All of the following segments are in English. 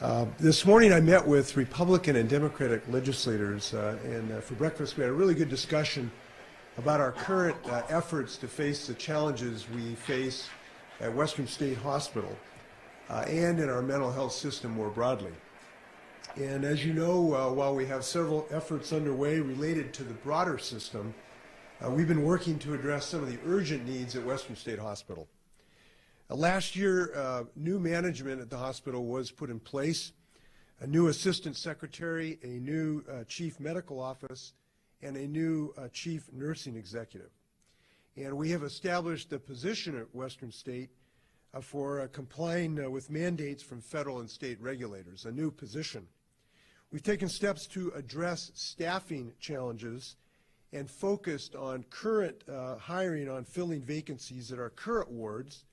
This morning I met with Republican and Democratic legislators, and for breakfast we had a really good discussion about our current efforts to face the challenges we face at Western State Hospital and in our mental health system more broadly. And as you know, while we have several efforts underway related to the broader system, we've been working to address some of the urgent needs at Western State Hospital. Last year, new management at the hospital was put in place, a new assistant secretary, a new chief medical office, and a new chief nursing executive. And we have established a position at Western State for complying with mandates from federal and state regulators, a new position. We've taken steps to address staffing challenges and focused on current hiring on filling vacancies at our current wards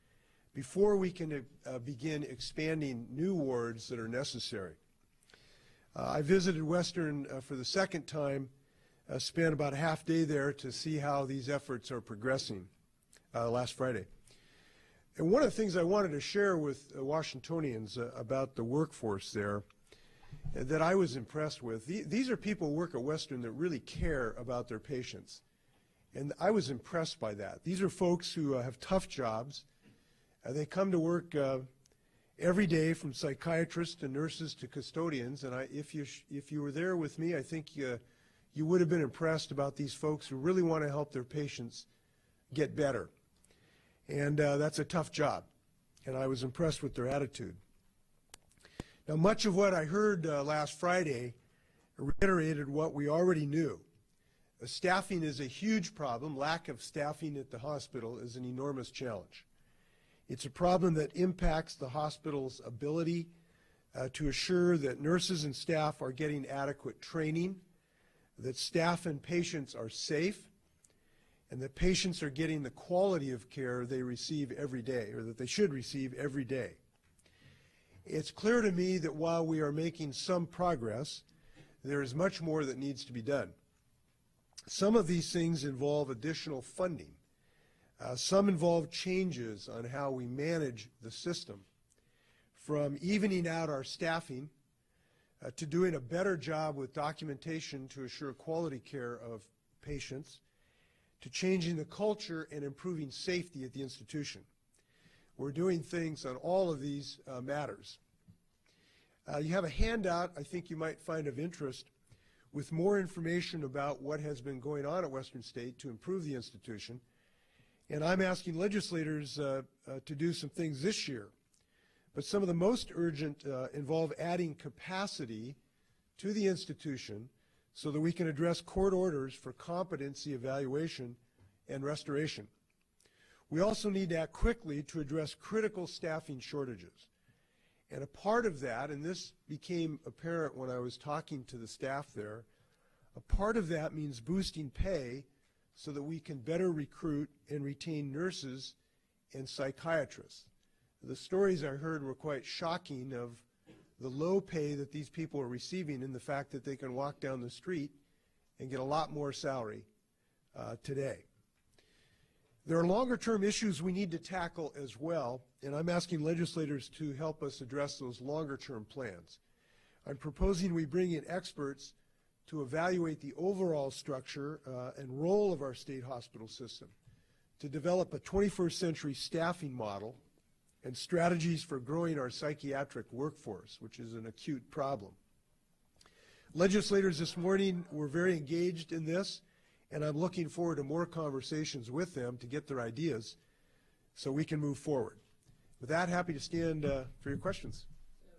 before we can begin expanding new wards that are necessary. I visited Western for the second time, spent about a half day there to see how these efforts are progressing last Friday. And one of the things I wanted to share with Washingtonians about the workforce there that I was impressed with, these are people who work at Western that really care about their patients. And I was impressed by that. These are folks who have tough jobs. They come to work every day, from psychiatrists to nurses to custodians, and if you were there with me, I think you would have been impressed about these folks who really want to help their patients get better. And that's a tough job, and I was impressed with their attitude. Now, much of what I heard last Friday reiterated what we already knew. Staffing is a huge problem. Lack of staffing at the hospital is an enormous challenge. It's a problem that impacts the hospital's ability to assure that nurses and staff are getting adequate training, that staff and patients are safe, and that patients are getting the quality of care they receive every day, or that they should receive every day. It's clear to me that while we are making some progress, there is much more that needs to be done. Some of these things involve additional funding. Some involve changes on how we manage the system, from evening out our staffing to doing a better job with documentation to assure quality care of patients, to changing the culture and improving safety at the institution. We're doing things on all of these matters. You have a handout I think you might find of interest with more information about what has been going on at Western State to improve the institution. And I'm asking legislators to do some things this year. But some of the most urgent involve adding capacity to the institution so that we can address court orders for competency evaluation and restoration. We also need to act quickly to address critical staffing shortages. And a part of that, and this became apparent when I was talking to the staff there, a part of that means boosting pay so that we can better recruit and retain nurses and psychiatrists. The stories I heard were quite shocking of the low pay that these people are receiving, and the fact that they can walk down the street and get a lot more salary today. There are longer-term issues we need to tackle as well, and I'm asking legislators to help us address those longer-term plans. I'm proposing we bring in experts to evaluate the overall structure and role of our state hospital system, to develop a 21st century staffing model and strategies for growing our psychiatric workforce, which is an acute problem. Legislators this morning were very engaged in this, and I'm looking forward to more conversations with them to get their ideas so we can move forward. With that, happy to stand for your questions.